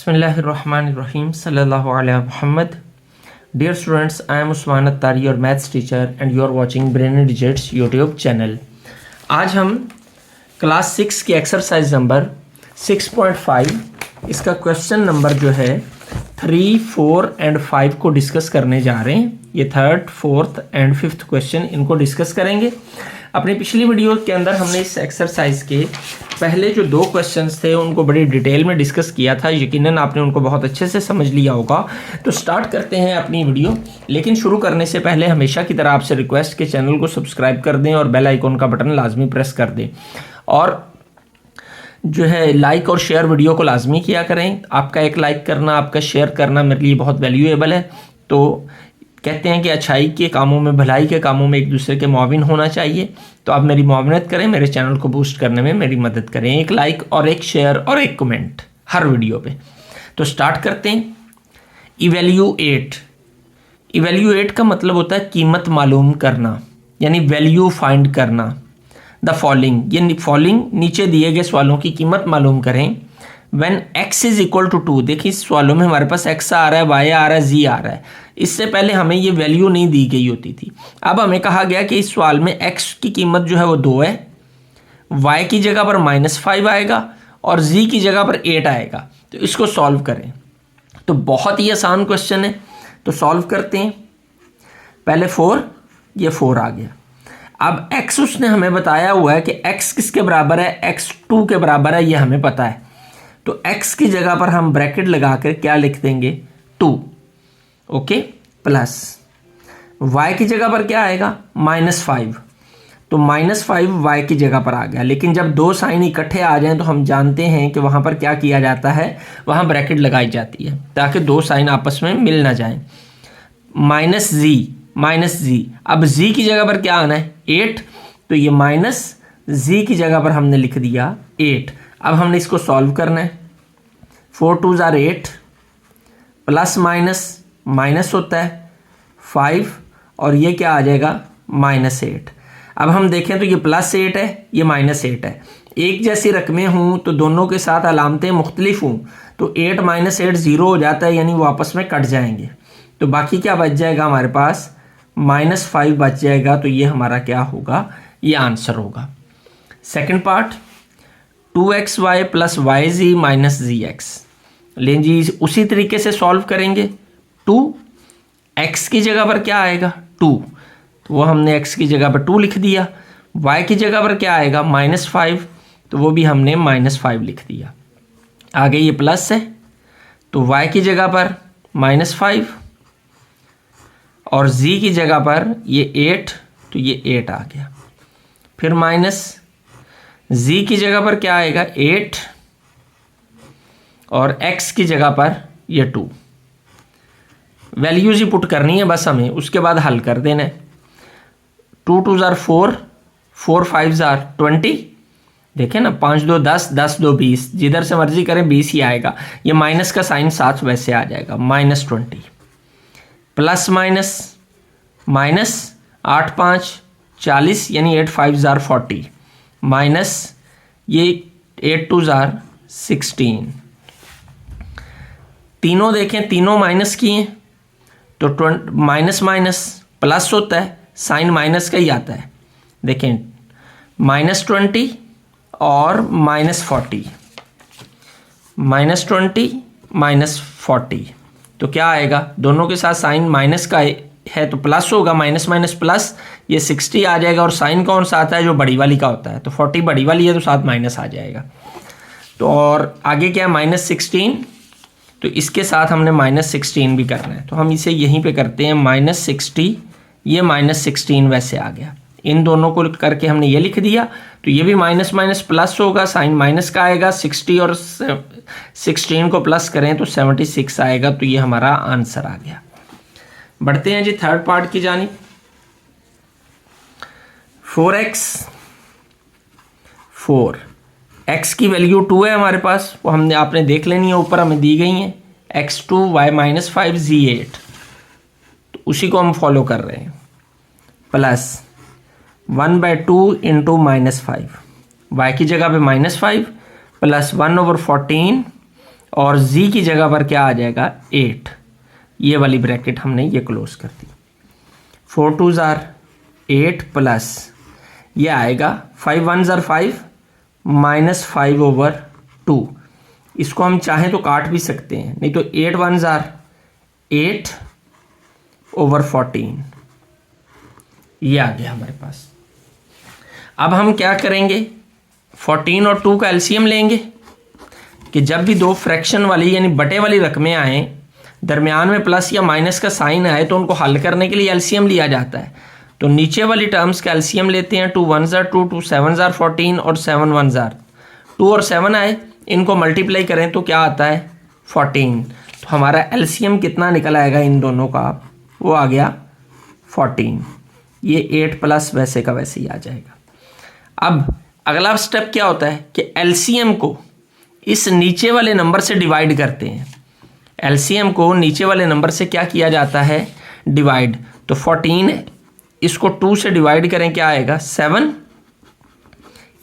Bismillahirrahmanirrahim. Sallallahu ala Muhammad. Dear students, I am Usman Attari, your maths teacher, and you are watching Brainy Digits YouTube channel. आज हम class 6 की exercise number 6.5 इसका question number जो है 3, 4 and 5 को discuss करने जा रहे हैं। ये third, fourth and fifth question इनको डिस्कस करेंगे। अपनी पिछली वीडियो के अंदर हमने इस एक्सरसाइज के पहले जो 2 क्वेश्चंस थे उनको बड़ी डिटेल में डिस्कस किया था। यकीनन आपने उनको बहुत अच्छे से समझ लिया होगा। तो स्टार्ट करते हैं अपनी वीडियो, लेकिन शुरू करने से पहले हमेशा की तरह आपसे रिक्वेस्ट के चैनल को सब्सक्राइब कर दें और बेल आइकॉन का बटन लाजमी प्रेस कर दें, और जो है लाइक और शेयर वीडियो को लाजमी किया करें। आपका एक लाइक करना, आपका शेयर करना मेरे लिए बहुत वैल्यूएबल है। तो कहते हैं कि अच्छाई के कामों में, भलाई के कामों में एक दूसरे के मुआविन होना चाहिए। तो आप मेरी मुआवनत करें, मेरे चैनल को बूस्ट करने में मेरी मदद करें। एक लाइक और एक शेयर और एक कमेंट हर वीडियो पे। तो स्टार्ट करते हैं। इवैल्यूएट। इवैल्यूएट का मतलब होता है कीमत मालूम करना, यानी वैल्यू फाइंड करना। द फॉलोइंग, ये फॉलोइंग नीचे दिए गए सवालों की कीमत मालूम करें। When x is equal to 2, देखिए इस सवालों में हमारे पास x आ रहा है, y आ रहा है, z आ रहा है। इससे पहले हमें ये वैल्यू नहीं दी गई होती थी। अब हमें कहा गया कि इस सवाल में x की कीमत जो है वो 2 है, y की जगह पर -5 आएगा और z की जगह पर 8 आएगा। तो इसको सॉल्व करें। तो बहुत ही आसान क्वेश्चन है, तो सॉल्व करते हैं। पहले 4, ये 4 आ गया। अब x उसने हमें बताया हुआ है कि x किसके बराबर है, x 2 के बराबर है, ये हमें पता है। तो x की जगह पर हम ब्रैकेट लगाकर क्या लिख देंगे, 2, ओके, प्लस y की जगह पर क्या आएगा, -5। तो -5 y की जगह पर आ गया। लेकिन जब 2 साइन इकट्ठे आ जाएं तो हम जानते हैं कि वहां पर क्या किया जाता है, वहां ब्रैकेट लगाई जाती है ताकि 2 साइन आपस में मिल ना जाएं। -z। अब z की जगह पर क्या आना है, 8। तो ये -z की जगह पर हमने लिख दिया 8। अब हमने इसको सॉल्व करना है। 4 2 ज़ार 8, प्लस माइनस होता है 5, और ये क्या आ जाएगा, -8। अब हम देखें तो ये +8 है, ये -8 है। एक जैसी रकमें हों तो दोनों के साथ अलामतें मुख्तलिफ हों तो 8 -8 0 हो जाता है, यानी वो आपस में कट जाएंगे। तो बाकी क्या बच जाएगा हमारे पास, -5 बच जाएगा। तो ये हमारा क्या होगा, ये आंसर होगा। Second part, 2xy + yz - zx। लें जी, उसी तरीके से सॉल्व करेंगे। 2x की जगह पर क्या आएगा, 2, तो वो हमने x की जगह पर 2 लिख दिया। y की जगह पर क्या आएगा, -5, तो वो भी हमने -5 लिख दिया। आगे ये प्लस है तो y की जगह पर -5 और z की जगह पर ये 8, तो ये 8 आ गया। फिर माइनस z की जगह पर क्या आएगा, 8, और x की जगह पर ये 2। वैल्यूज ही पुट करनी है बस हमें, उसके बाद हल कर देना है। 2 2 ज़ार 4, 4 5 ज़ार 20। देखें ना, 5 2 10, 10 2 20, जिधर से मर्जी करें 20 ही आएगा। ये माइनस का साइन साथ वैसे आ जाएगा, -20, प्लस माइनस 8 5 40, यानी 8 5 ज़ार 40, माइनस ये 8 2 ज़ार 16। तीनों देखें, तीनों माइनस किए तो माइनस प्लस होता है, साइन माइनस का ही आता है। देखें, -20 और -40, -20 -40, तो क्या आएगा, दोनों के साथ साइन माइनस का है तो प्लस होगा, माइनस प्लस, ये 60 आ जाएगा। और साइन कौन सा आता है, जो बड़ी वाली का होता है। तो 40 बड़ी वाली है तो साथ माइनस आ जाएगा। तो और आगे क्या है, -16, तो इसके साथ हमने -16 भी करना है। तो हम इसे यहीं पे करते हैं, -60, ये -16 वैसे आ गया। इन दोनों को करके हमने ये लिख दिया। तो ये भी माइनस प्लस होगा, साइन माइनस का आएगा। 60 और 16 को प्लस करें तो 76 आएगा। तो ये हमारा आंसर आ गया। बढ़ते हैं जी थर्ड पार्ट की जानिब। 4x की वैल्यू 2 है हमारे पास, वो हमने आपने देख लेनी है, ऊपर हमें दी गई है। x2 y -5 z8, तो उसी को हम फॉलो कर रहे हैं। प्लस 1/2 इंटू -5, y की जगह पे -5, प्लस 1/14 और z की जगह पर क्या आ जाएगा 8। ये वाली ब्रैकेट हमने ये क्लोज कर दी। 4 2s are 8 प्लस ये आएगा 5 1s are 5 माइनस 5/2। इसको हम चाहें तो काट भी सकते हैं, नहीं तो 8 1s are 8/14। ये आ गया हमारे पास। अब हम क्या करेंगे, 14 और 2 का एलसीएम लेंगे कि जब भी दो फ्रैक्शन वाली यानी बटे वाली रकमें आए, दरमियान में प्लस या माइनस का साइन आए, तो उनको हल करने के लिए एलसीएम लिया जाता है। तो नीचे वाली टर्म्स का एलसीएम लेते हैं। 2 1s are 2 2 7s are 14 और 7 1s are 2 और 7 आए, इनको मल्टीप्लाई करें तो क्या आता है 14। तो हमारा एलसीएम कितना निकल आएगा इन दोनों का, वो आ गया 14। ये 8 प्लस वैसे का वैसे ही आ जाएगा। अब अगला स्टेप क्या होता है कि एलसीएम को इस नीचे वाले नंबर से डिवाइड करते हैं। एलसीएम को नीचे वाले नंबर से क्या किया जाता है, डिवाइड। तो 14 इसको 2 से डिवाइड करें, क्या आएगा 7।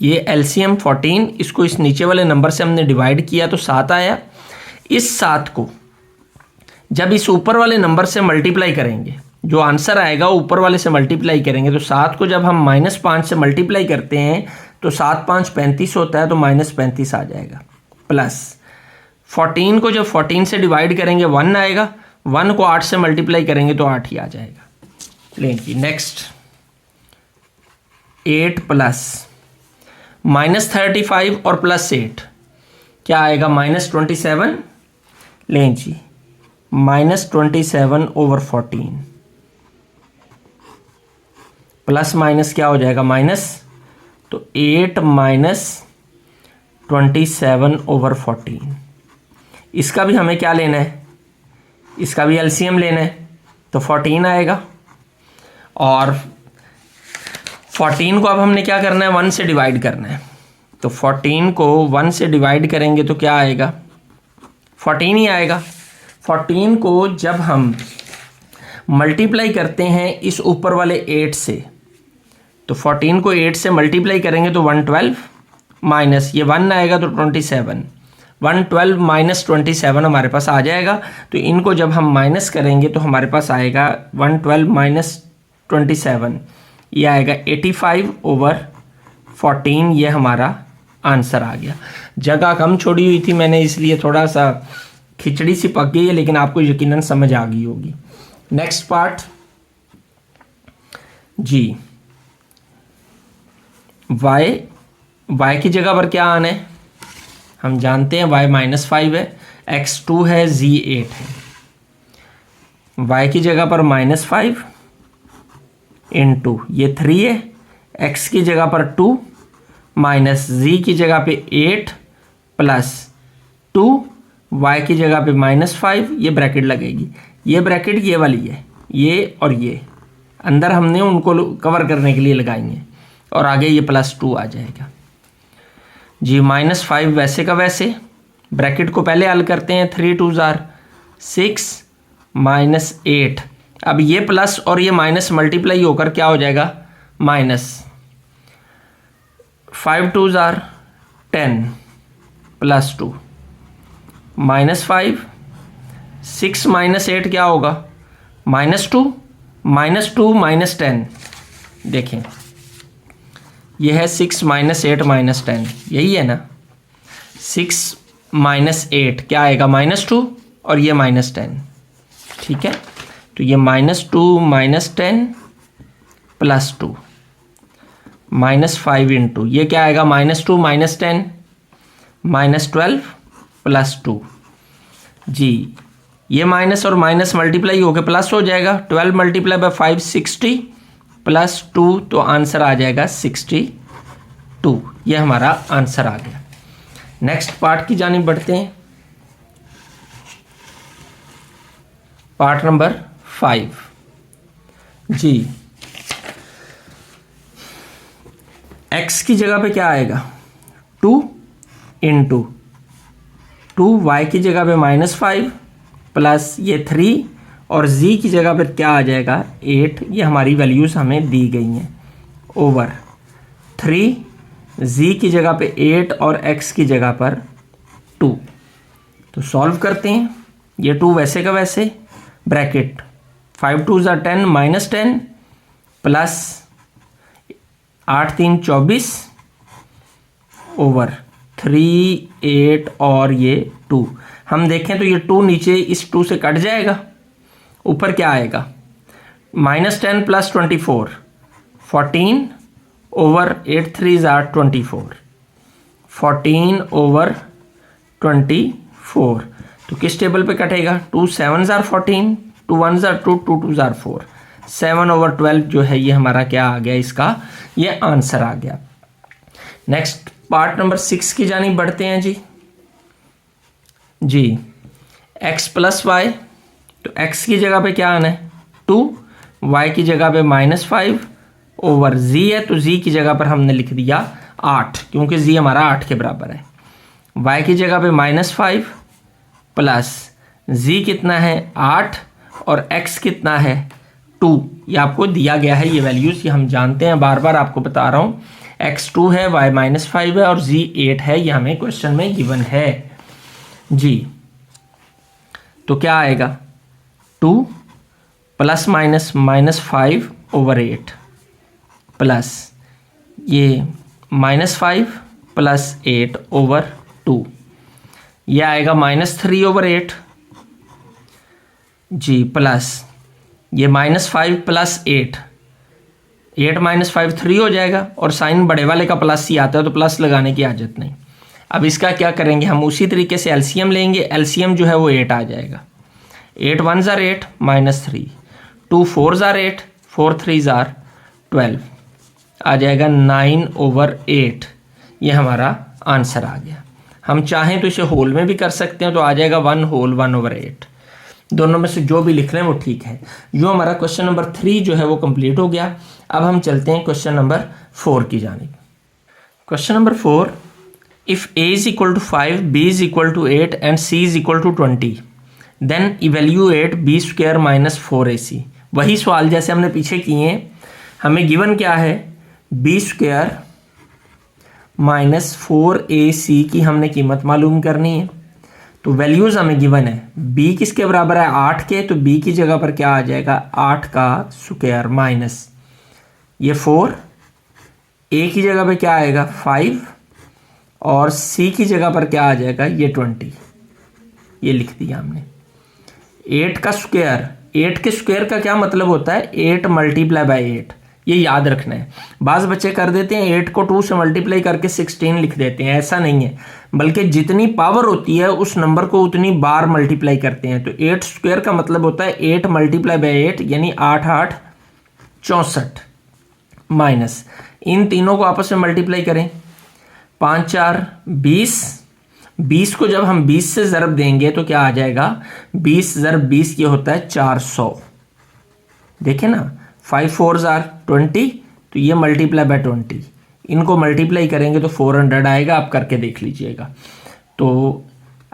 ये एलसीएम 14, इसको इस नीचे वाले नंबर से हमने डिवाइड किया तो 7 आया। इस 7 को जब इस ऊपर वाले नंबर से मल्टीप्लाई करेंगे, जो आंसर आएगा ऊपर वाले से मल्टीप्लाई करेंगे। तो 7 को जब हम -5 से मल्टीप्लाई करते हैं तो 7 5 35 होता है, तो -35 आ जाएगा। प्लस 14 को जब 14 से डिवाइड करेंगे 1 आएगा, 1 को 8 से मल्टीप्लाई करेंगे तो 8 ही आ जाएगा। लेंगे नेक्स्ट 8 प्लस -35 और +8 क्या आएगा -27। लें जी -27/14 प्लस माइनस क्या हो जाएगा माइनस, तो 8 -27/14। इसका भी हमें क्या लेना है, इसका भी एलसीएम लेना है। तो 14 आएगा और 14 को अब हमने क्या करना है 1 से डिवाइड करना है। तो 14 को 1 से डिवाइड करेंगे तो क्या आएगा 14 ही आएगा। 14 को जब हम मल्टीप्लाई करते हैं इस ऊपर वाले 8 से, तो 14 को 8 से मल्टीप्लाई करेंगे तो 112 माइनस ये 1 आएगा तो 27। 112 - 27 हमारे पास आ जाएगा। तो इनको जब हम माइनस करेंगे तो हमारे पास आएगा 112 - 27, ये आएगा 85/14। ये हमारा आंसर आ गया। जगह कम छोड़ी हुई थी मैंने, इसलिए थोड़ा सा खिचड़ी सी पक गई है, लेकिन आपको यकीनन समझ आ गई होगी। नेक्स्ट पार्ट जी, y की जगह पर क्या आना है, हम जानते हैं y -5 है, x 2 है, z 8 है। y की जगह पर -5 इंटू ये 3 है, x की जगह पर 2 माइनस z की जगह पे 8 प्लस 2, y की जगह पे -5, ये ब्रैकेट लगेगी। ये ब्रैकेट ये वाली है, ये और ये अंदर हमने उनको कवर करने के लिए लगाई हैं, और आगे ये +2 आ जाएगा जी। -5 वैसे का वैसे, ब्रैकेट को पहले हल करते हैं। 3 2s are 6 -8। अब ये प्लस और ये माइनस मल्टीप्लाई होकर क्या हो जाएगा माइनस। 5 2s are 10 +2 -5, 6 -8 क्या होगा -2 -2 -10। देखें यह है 6 -8 -10, यही है ना। 6 -8 क्या आएगा -2 और ये -10, ठीक है। तो ये -2 -10 +2 -5 इंटू ये क्या आएगा -2 -10 -12 +2 जी। ये माइनस और माइनस मल्टीप्लाई होकर प्लस हो जाएगा। 12 × 5 60 +2, तो आंसर आ जाएगा 62। ये हमारा आंसर आ गया। नेक्स्ट पार्ट की जानिब बढ़ते हैं। पार्ट नंबर 5 जी। x की जगह पे क्या आएगा 2 इंटू 2, y की जगह पे -5 प्लस ये 3, और z की जगह पर क्या आ जाएगा 8। ये हमारी वैल्यूज़ हमें दी गई हैं। ओवर 3, z की जगह पे 8 और x की जगह पर 2। तो सॉल्व करते हैं, ये 2 वैसे का वैसे, ब्रैकेट 5 2 ज़ा 10 -10 प्लस 8 3 24 ओवर 3 8 और ये 2। हम देखें तो ये 2 नीचे इस 2 से कट जाएगा, ऊपर क्या आएगा -10 प्लस 24 14 ओवर 8 3 ज़ा 24 14 ओवर 24। तो किस टेबल पे कटेगा 2 7 ज़ार 14 2 1 ज़ार 2 2 2 ज़ार 4 7 ओवर 12 जो है ये हमारा क्या आ गया, इसका ये आंसर आ गया। नेक्स्ट पार्ट नंबर 6 की जानी बढ़ते हैं जी x प्लस वाई, तो x की जगह पे क्या आना है 2, y की जगह पे -5 ओवर z है, तो z की जगह पर हमने लिख दिया 8 क्योंकि z हमारा 8 के बराबर है। y की जगह पे -5 प्लस z कितना है 8 और x कितना है 2। ये आपको दिया गया है, ये वैल्यूज़ ये हम जानते हैं, बार बार आपको बता रहा हूँ। x 2 है, y -5 है और z 8 है, ये हमें क्वेश्चन में गिवन है जी। तो क्या आएगा 2 प्लस माइनस -5 ओवर 8 प्लस ये -5 प्लस 8 ओवर 2, ये आएगा -3 ओवर 8 जी, प्लस ये -5 प्लस 8 -5 3 हो जाएगा, और साइन बड़े वाले का प्लस ही आता है तो प्लस लगाने की आदत नहीं। अब इसका क्या करेंगे हम, उसी तरीके से एलसीएम लेंगे, एलसीएम जो है वो 8 आ जाएगा। 8 1 ज़ार 8 -3, 2 4 ज़ार 8 4 3 ज़ार 12 आ जाएगा 9 ओवर 8। ये हमारा आंसर आ गया। हम चाहें तो इसे होल में भी कर सकते हैं, तो आ जाएगा 1 होल 1 ओवर 8। दोनों में से जो भी लिख लें वो ठीक है। जो हमारा क्वेश्चन नंबर 3 जो है वो कंप्लीट हो गया। अब हम चलते हैं क्वेश्चन नंबर 4 की जानिब। Question number 4, if a is equal to 5, b is equal to 8 and c is equal to 20, then evaluate b square minus 4ac। वही सवाल जैसे हमने पीछे किए हैं, हमें गिवन क्या है b स्क्वायर माइनस 4ac की हमने कीमत मालूम करनी है। तो वैल्यूज़ हमें गिवन है, b किसके बराबर है 8 के, तो b की जगह पर क्या आ जाएगा 8 का स्क्वायर माइनस ये 4, a की जगह पर क्या आएगा 5 और c की जगह पर क्या आ जाएगा ये 20। ये लिख दिया हमने। 8 का स्क्वायर, 8 के स्क्वायर का क्या मतलब होता है 8 मल्टीप्लाई बाय 8, ये याद रखना है। बाज़ बच्चे कर देते हैं 8 को 2 से मल्टीप्लाई करके 16 लिख देते हैं, ऐसा नहीं है, बल्कि जितनी पावर होती है उस नंबर को उतनी बार मल्टीप्लाई करते हैं। तो 8 स्क्वायर का मतलब होता है 8 मल्टीप्लाई बाय 8 यानी 8 8 64 माइनस इन तीनों को आपस में मल्टीप्लाई करें 5 4 20, 20 को जब हम 20 से ज़रब देंगे तो क्या आ जाएगा 20 ज़रब 20 ये होता है 400। देखें ना 5 4 ज़ार 20, तो ये मल्टीप्लाई बाय 20, इनको मल्टीप्लाई करेंगे तो 400 आएगा। आप करके देख लीजिएगा। तो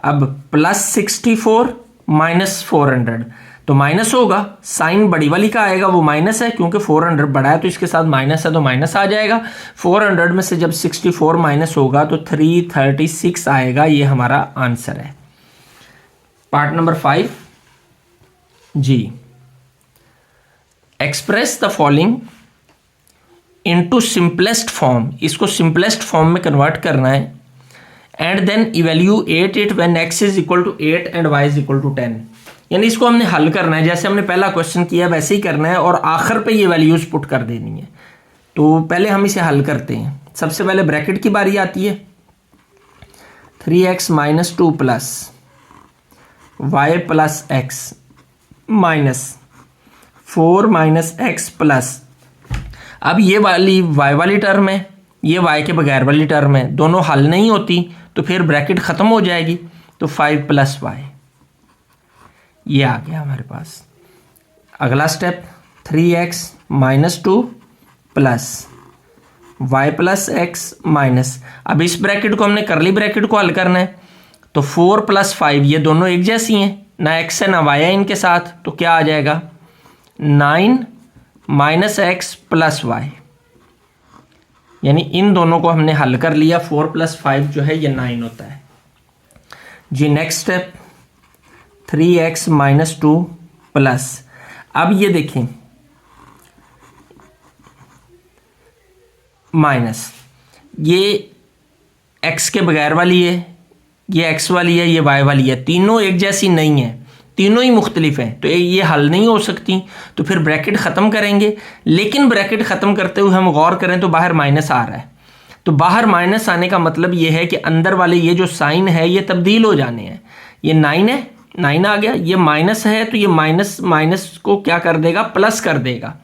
अब प्लस 64 माइनस 400, तो माइनस होगा, साइन बड़ी वाली का आएगा वो माइनस है क्योंकि 400 बड़ा है तो इसके साथ माइनस है तो माइनस आ जाएगा। 400 में से जब 64 माइनस होगा तो 336 आएगा। ये हमारा आंसर है। पार्ट नंबर 5 जी, express the following into simplest form. इसको सिंपलेस्ट फॉर्म में कन्वर्ट करना है। And then evaluate it when x is equal to 8 and y is equal to 10। यानी इसको हमने हल करना है, जैसे हमने पहला क्वेश्चन किया वैसे ही करना है और आखिर पे ये वैल्यूज पुट कर देनी है। तो पहले हम इसे हल करते हैं। सबसे पहले ब्रैकेट की बारी आती है। 3x minus 2 plus Y plus X minus 4 minus X plus, अब ये वाली y वाली टर्म है, ये y के बगैर वाली टर्म है, दोनों हल नहीं होती तो फिर ब्रैकेट ख़त्म हो जाएगी। तो 5 प्लस वाई, ये आ गया हमारे पास। अगला step 3x minus 2 plus Y plus X minus, अब इस ब्रैकेट को हमने करली ब्रैकेट को हल करना है। तो 4 प्लस 5 ये दोनों एक जैसी हैं, ना x है ना y है इनके साथ, तो क्या आ जाएगा 9 माइनस एक्स प्लस वाई। यानी इन दोनों को हमने हल कर लिया। 4 प्लस 5 जो है ये 9 होता है। जी next step 3x minus 2 plus, अब ये देखें माइनस, ये x के बगैर वाली है, ये x वाली है, ये y वाली है, तीनों एक जैसी नहीं है, तीनों ही मुख्तलिफ हैं, तो ये हल नहीं हो सकती। तो फिर ब्रैकेट ख़त्म करेंगे, लेकिन ब्रैकेट ख़त्म करते हुए हम गौर करें तो बाहर माइनस आ रहा है। तो बाहर माइनस आने का मतलब ये है कि अंदर वाले ये जो साइन है ये तब्दील हो जाने हैं। ये 9 है, 9 आ गया, ये माइनस है तो ये माइनस माइनस को क्या कर देगा, प्लस कर देगा,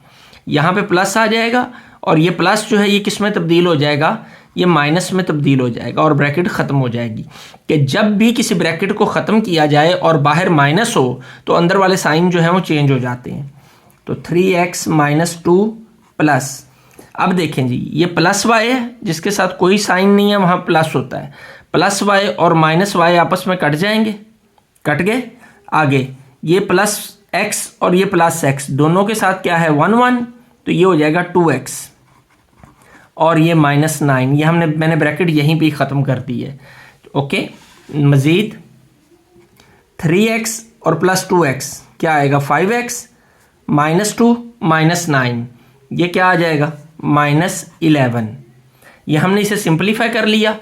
यहाँ पे प्लस आ जाएगा, और ये प्लस जो है ये किस में तब्दील हो जाएगा, ये माइनस में तब्दील हो जाएगा और ब्रैकेट ख़त्म हो जाएगी। कि जब भी किसी ब्रैकेट को ख़त्म किया जाए और बाहर माइनस हो तो अंदर वाले साइन जो है वो चेंज हो जाते हैं। तो 3x माइनस 2 प्लस, अब देखें जी ये प्लस y है, जिसके साथ कोई साइन नहीं है वहाँ प्लस होता है, प्लस y और माइनस y आपस में कट जाएंगे, कट गए। आगे ये प्लस x और ये प्लस x दोनों के साथ क्या है 1 1, तो ये हो जाएगा 2x, और ये माइनस 9, ये मैंने ब्रैकेट यहीं पे ख़त्म कर दी है। ओके, मज़ीद 3x और प्लस 2x क्या आएगा 5x माइनस 2 माइनस 9, ये क्या आ जाएगा माइनस 11। ये हमने इसे सिंपलीफाई कर लिया।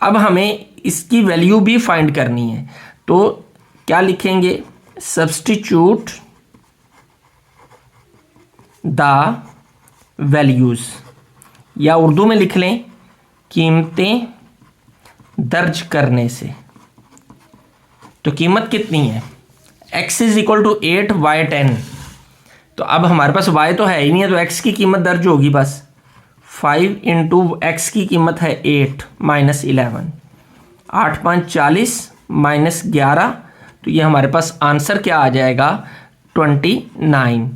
अब हमें इसकी वैल्यू भी फाइंड करनी है, तो क्या लिखेंगे, सब्स्टिट्यूट द वैल्यूज़, या उर्दू में लिख लें कीमतें दर्ज करने से। तो कीमत कितनी है, x is equal to 8 y 10, तो अब हमारे पास y तो है ही नहीं है, तो x की कीमत दर्ज होगी बस 5 इंटू x की कीमत है 8 माइनस 11, 8 5 40 माइनस 11, तो ये हमारे पास आंसर क्या आ जाएगा 29।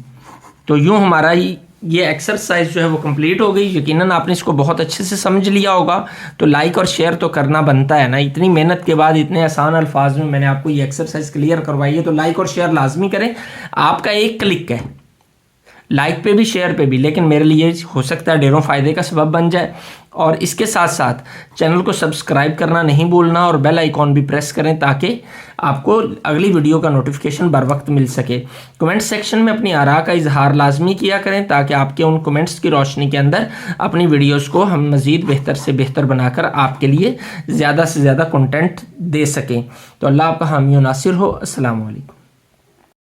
तो यूँ हमारा ये एक्सरसाइज जो है वो कंप्लीट हो गई। यकीनन आपने इसको बहुत अच्छे से समझ लिया होगा, तो लाइक और शेयर तो करना बनता है ना, इतनी मेहनत के बाद इतने आसान अल्फाज में मैंने आपको ये एक्सरसाइज क्लियर करवाई है, तो लाइक और शेयर लाजमी करें। आपका एक क्लिक है, लाइक पे भी शेयर पे भी, लेकिन मेरे लिए हो सकता है ढेरों फ़ायदे का सबब बन जाए। और इसके साथ साथ चैनल को सब्सक्राइब करना नहीं भूलना और बेल आइकॉन भी प्रेस करें ताकि आपको अगली वीडियो का नोटिफिकेशन बर वक्त मिल सके। कमेंट सेक्शन में अपनी आरा का इजहार लाजमी किया करें ताकि आपके उन कमेंट्स की रोशनी के अंदर अपनी वीडियोज़ को हम मज़ीद बेहतर से बेहतर बनाकर आपके लिए ज़्यादा से ज़्यादा कंटेंट दे सकें। तो अल्लाह आपका हामी और नासिर हो। अस्सलाम वालेकुम।